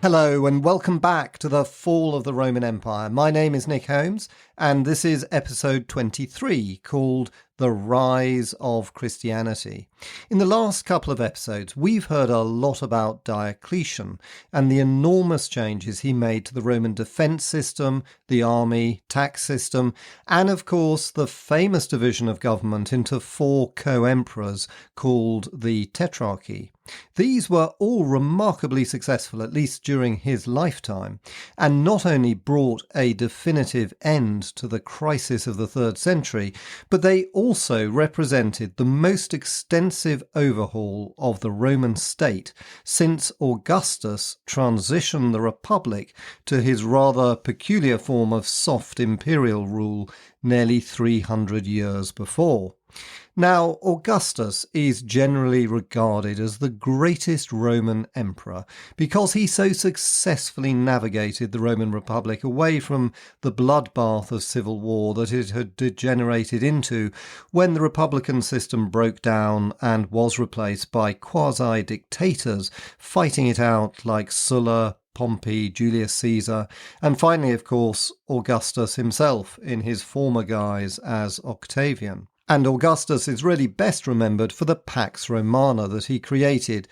Hello and welcome back to the Fall of the Roman Empire. My name is Nick Holmes and this is episode 23 called The Rise of Christianity. In the last couple of episodes, we've heard a lot about Diocletian and the enormous changes he made to the Roman defense system, the army, tax system, and of course the famous division of government into four co-emperors called the Tetrarchy. These were all remarkably successful, at least during his lifetime, and not only brought a definitive end to the crisis of the 3rd century, but they also represented the most extensive overhaul of the Roman state since Augustus transitioned the Republic to his rather peculiar form of soft imperial rule nearly 300 years before. Now, Augustus is generally regarded as the greatest Roman emperor because he so successfully navigated the Roman Republic away from the bloodbath of civil war that it had degenerated into when the republican system broke down and was replaced by quasi-dictators fighting it out like Sulla, Pompey, Julius Caesar, and finally, of course, Augustus himself in his former guise as Octavian. And Augustus is really best remembered for the Pax Romana that he created,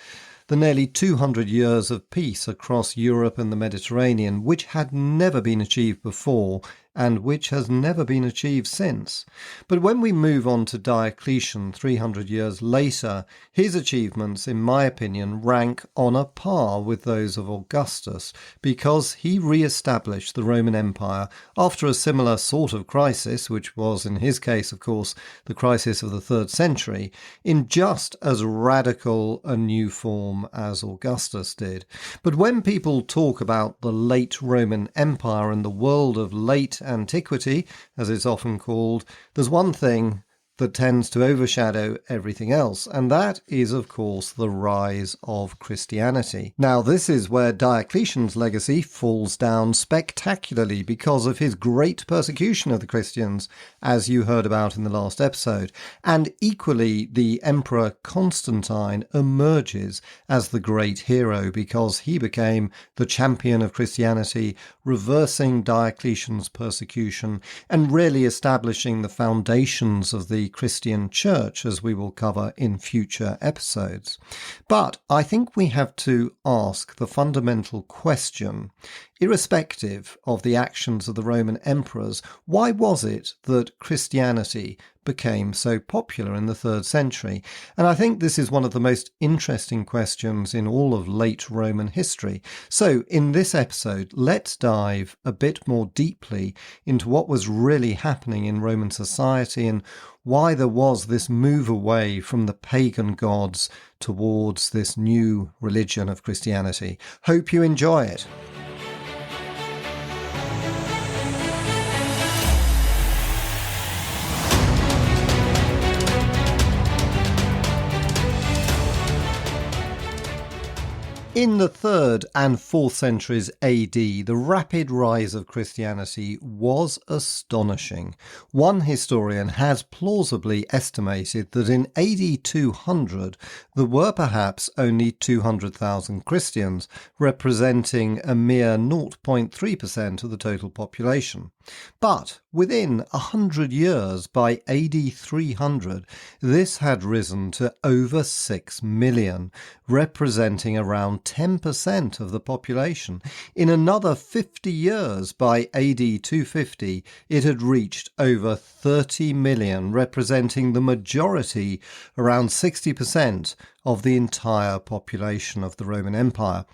the nearly 200 years of peace across Europe and the Mediterranean, which had never been achieved before and which has never been achieved since. But when we move on to Diocletian 300 years later, his achievements, in my opinion, rank on a par with those of Augustus, because he re-established the Roman Empire after a similar sort of crisis, which was, in his case, of course, the crisis of the 3rd century, in just as radical a new form as Augustus did. But when people talk about the late Roman Empire and the world of late antiquity, as it's often called, there's one thing that tends to overshadow everything else, and that is, of course, the rise of Christianity. Now, this is where Diocletian's legacy falls down spectacularly because of his great persecution of the Christians, as you heard about in the last episode, and equally the Emperor Constantine emerges as the great hero because he became the champion of Christianity, reversing Diocletian's persecution and really establishing the foundations of the Christian Church, as we will cover in future episodes. But I think we have to ask the fundamental question, irrespective of the actions of the Roman emperors, why was it that Christianity became so popular in the 3rd century? And I think this is one of the most interesting questions in all of late Roman history. So in this episode, let's dive a bit more deeply into what was really happening in Roman society and why there was this move away from the pagan gods towards this new religion of Christianity. Hope you enjoy it. In the 3rd and 4th centuries AD, the rapid rise of Christianity was astonishing. One historian has plausibly estimated that in AD 200 there were perhaps only 200,000 Christians, representing a mere 0.3% of the total population. But within 100 years, by AD 300, this had risen to over 6 million, representing around 10% of the population. In another 50 years, by AD 250, it had reached over 30 million, representing the majority, around 60%, of the entire population of the Roman Empire.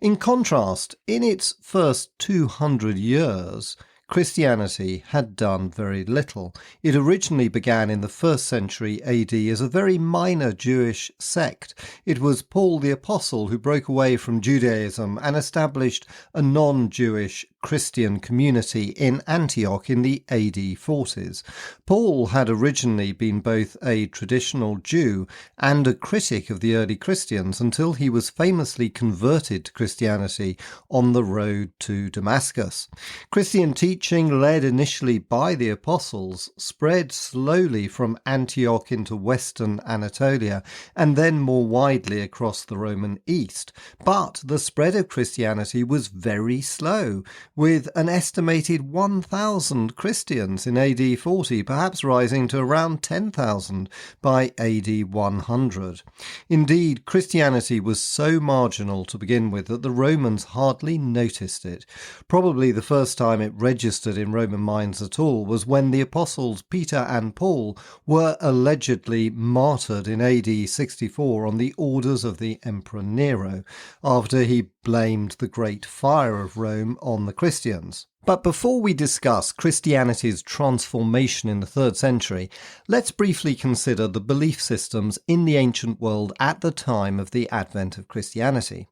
In contrast, in its first 200 years, Christianity had done very little. It originally began in the 1st century AD as a very minor Jewish sect. It was Paul the Apostle who broke away from Judaism and established a non-Jewish Christian community in Antioch in the AD 40s. Paul had originally been both a traditional Jew and a critic of the early Christians until he was famously converted to Christianity on the road to Damascus. Christian teaching, led initially by the apostles, spread slowly from Antioch into western Anatolia and then more widely across the Roman East. But the spread of Christianity was very slow, with an estimated 1,000 Christians in AD 40, perhaps rising to around 10,000 by AD 100. Indeed, Christianity was so marginal to begin with that the Romans hardly noticed it. Probably the first time it registered in Roman minds at all was when the apostles Peter and Paul were allegedly martyred in AD 64 on the orders of the Emperor Nero, after he blamed the Great Fire of Rome on the Christians. But before we discuss Christianity's transformation in the 3rd century, let's briefly consider the belief systems in the ancient world at the time of the advent of Christianity.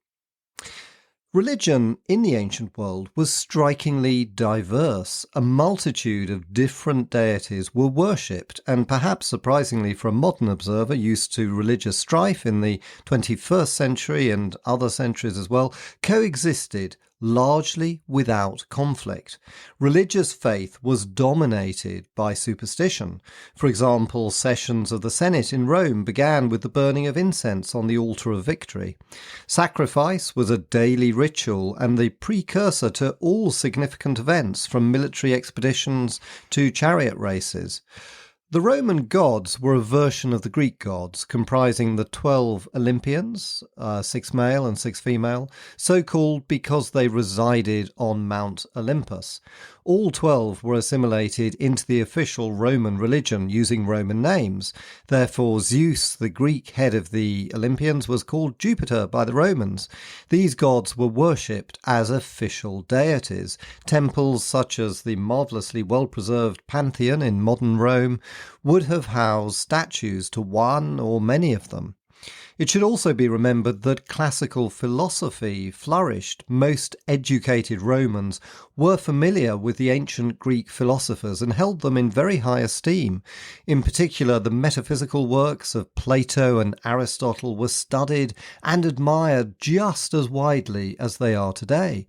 Religion in the ancient world was strikingly diverse. A multitude of different deities were worshipped, and perhaps surprisingly for a modern observer used to religious strife in the 21st century and other centuries as well, coexisted largely without conflict. Religious faith was dominated by superstition. For example, sessions of the Senate in Rome began with the burning of incense on the altar of victory. Sacrifice was a daily ritual and the precursor to all significant events, from military expeditions to chariot races. The Roman gods were a version of the Greek gods, comprising the 12 Olympians, 6 male and 6 female, so called because they resided on Mount Olympus. All 12 were assimilated into the official Roman religion using Roman names. Therefore, Zeus, the Greek head of the Olympians, was called Jupiter by the Romans. These gods were worshipped as official deities. Temples such as the marvellously well-preserved Pantheon in modern Rome would have housed statues to one or many of them. It should also be remembered that classical philosophy flourished. Most educated Romans were familiar with the ancient Greek philosophers and held them in very high esteem. In particular, the metaphysical works of Plato and Aristotle were studied and admired just as widely as they are today.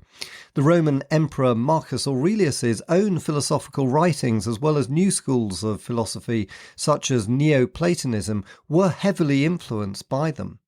The Roman Emperor Marcus Aurelius's own philosophical writings, as well as new schools of philosophy such as Neoplatonism, were heavily influenced by them.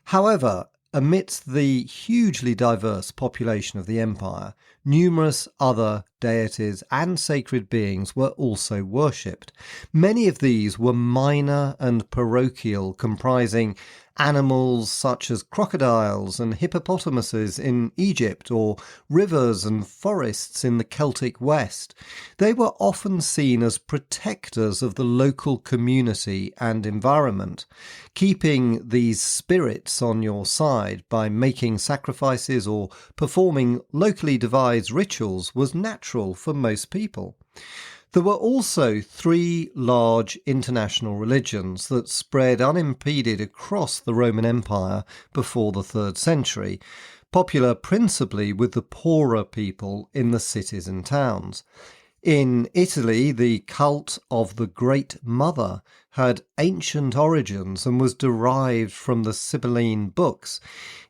However, amidst the hugely diverse population of the empire, numerous other deities and sacred beings were also worshipped. Many of these were minor and parochial, comprising animals such as crocodiles and hippopotamuses in Egypt, or rivers and forests in the Celtic West. They were often seen as protectors of the local community and environment. Keeping these spirits on your side by making sacrifices or performing locally devised rituals was natural for most people. There were also 3 large international religions that spread unimpeded across the Roman Empire before the 3rd century, popular principally with the poorer people in the cities and towns. In Italy, the cult of the Great Mother had ancient origins and was derived from the Sibylline books.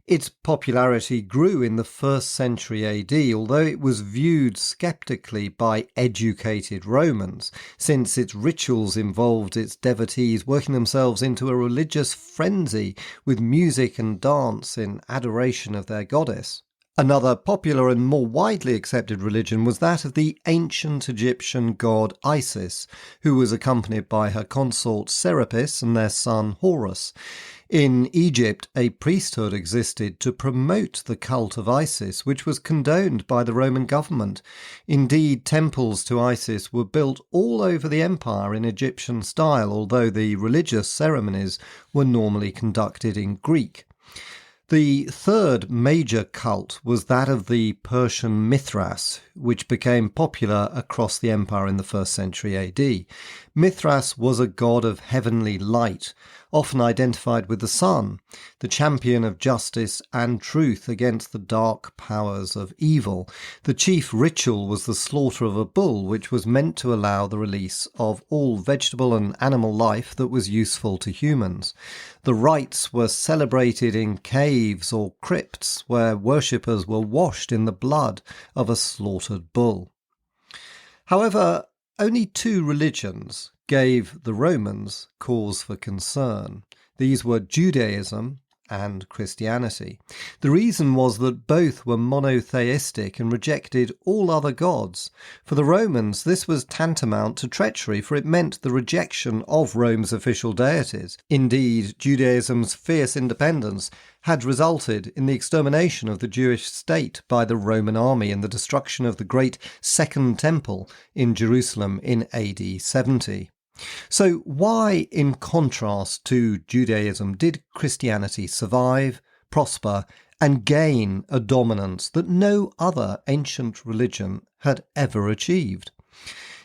Its popularity grew in the 1st century AD, although it was viewed skeptically by educated Romans, since its rituals involved its devotees working themselves into a religious frenzy with music and dance in adoration of their goddess. Another popular and more widely accepted religion was that of the ancient Egyptian god Isis, who was accompanied by her consort Serapis and their son Horus. In Egypt, a priesthood existed to promote the cult of Isis, which was condoned by the Roman government. Indeed, temples to Isis were built all over the empire in Egyptian style, although the religious ceremonies were normally conducted in Greek. The third major cult was that of the Persian Mithras, which became popular across the empire in the 1st century AD. Mithras was a god of heavenly light. often identified with the sun, the champion of justice and truth against the dark powers of evil. The chief ritual was the slaughter of a bull, which was meant to allow the release of all vegetable and animal life that was useful to humans. The rites were celebrated in caves or crypts where worshippers were washed in the blood of a slaughtered bull. However, only two religions gave the Romans cause for concern. These were Judaism and Christianity. The reason was that both were monotheistic and rejected all other gods. For the Romans, this was tantamount to treachery, for it meant the rejection of Rome's official deities. Indeed, Judaism's fierce independence had resulted in the extermination of the Jewish state by the Roman army and the destruction of the great Second Temple in Jerusalem in AD 70. So why, in contrast to Judaism, did Christianity survive, prosper, and gain a dominance that no other ancient religion had ever achieved?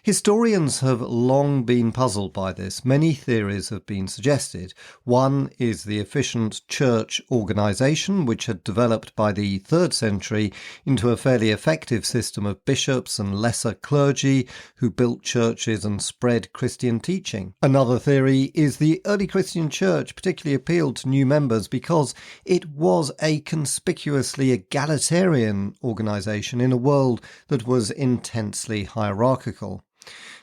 Historians have long been puzzled by this. Many theories have been suggested. One is the efficient church organisation, which had developed by the 3rd century into a fairly effective system of bishops and lesser clergy who built churches and spread Christian teaching. Another theory is the early Christian church particularly appealed to new members because it was a conspicuously egalitarian organisation in a world that was intensely hierarchical.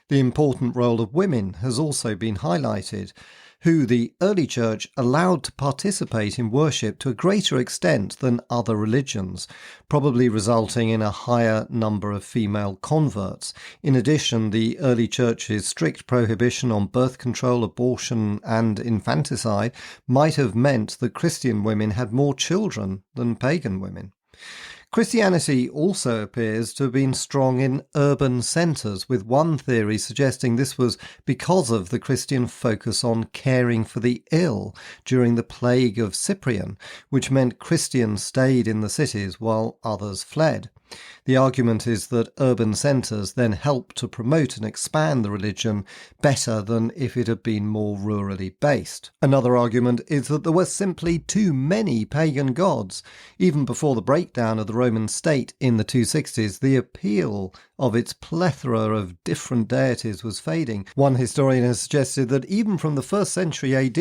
The important role of women has also been highlighted, who the early church allowed to participate in worship to a greater extent than other religions, probably resulting in a higher number of female converts. In addition, the early church's strict prohibition on birth control, abortion, and infanticide might have meant that Christian women had more children than pagan women. Christianity also appears to have been strong in urban centres, with one theory suggesting this was because of the Christian focus on caring for the ill during the plague of Cyprian, which meant Christians stayed in the cities while others fled. The argument is that urban centres then helped to promote and expand the religion better than if it had been more rurally based. Another argument is that there were simply too many pagan gods. Even before the breakdown of the Roman state in the 260s, the appeal of its plethora of different deities was fading. One historian has suggested that even from the 1st century AD,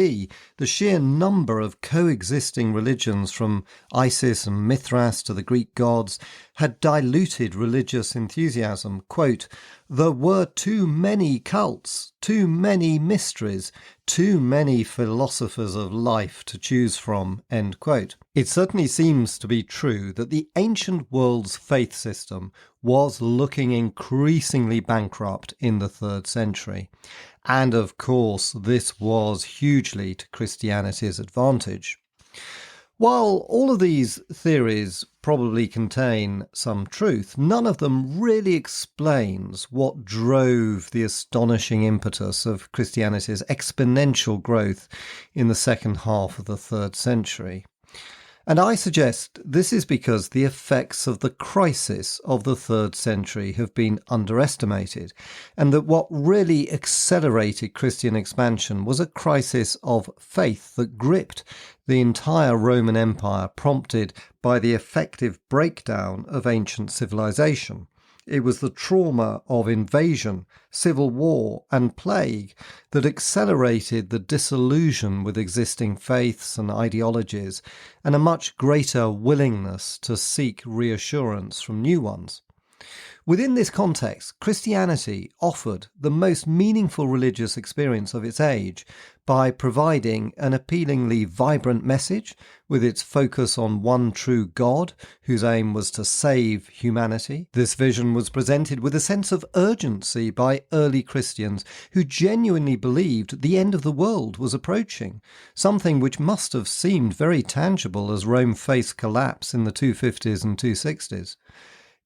the sheer number of coexisting religions, from Isis and Mithras to the Greek gods, had diluted religious enthusiasm. Quote, "There were too many cults, too many mysteries, too many philosophers of life to choose from," end quote. It certainly seems to be true that the ancient world's faith system was looking increasingly bankrupt in the 3rd century. And of course, this was hugely to Christianity's advantage. While all of these theories probably contain some truth, none of them really explains what drove the astonishing impetus of Christianity's exponential growth in the second half of the 3rd century. And I suggest this is because the effects of the crisis of the 3rd century have been underestimated, and that what really accelerated Christian expansion was a crisis of faith that gripped the entire Roman Empire, prompted by the effective breakdown of ancient civilization. It was the trauma of invasion, civil war, and plague that accelerated the disillusion with existing faiths and ideologies, and a much greater willingness to seek reassurance from new ones. Within this context, Christianity offered the most meaningful religious experience of its age by providing an appealingly vibrant message with its focus on one true God, whose aim was to save humanity. This vision was presented with a sense of urgency by early Christians who genuinely believed the end of the world was approaching, something which must have seemed very tangible as Rome faced collapse in the 250s and 260s.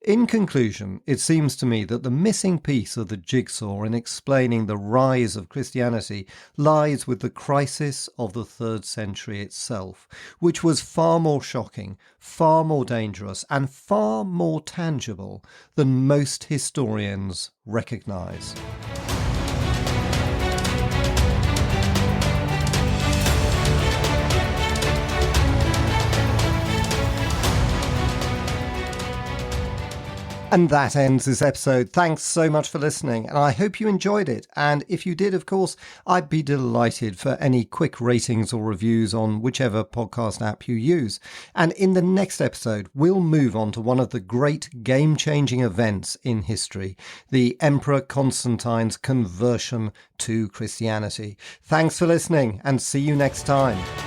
In conclusion, it seems to me that the missing piece of the jigsaw in explaining the rise of Christianity lies with the crisis of the 3rd century itself, which was far more shocking, far more dangerous, and far more tangible than most historians recognise. And that ends this episode. Thanks so much for listening, and I hope you enjoyed it. And if you did, of course, I'd be delighted for any quick ratings or reviews on whichever podcast app you use. And in the next episode, we'll move on to one of the great game-changing events in history, the Emperor Constantine's conversion to Christianity. Thanks for listening, and see you next time.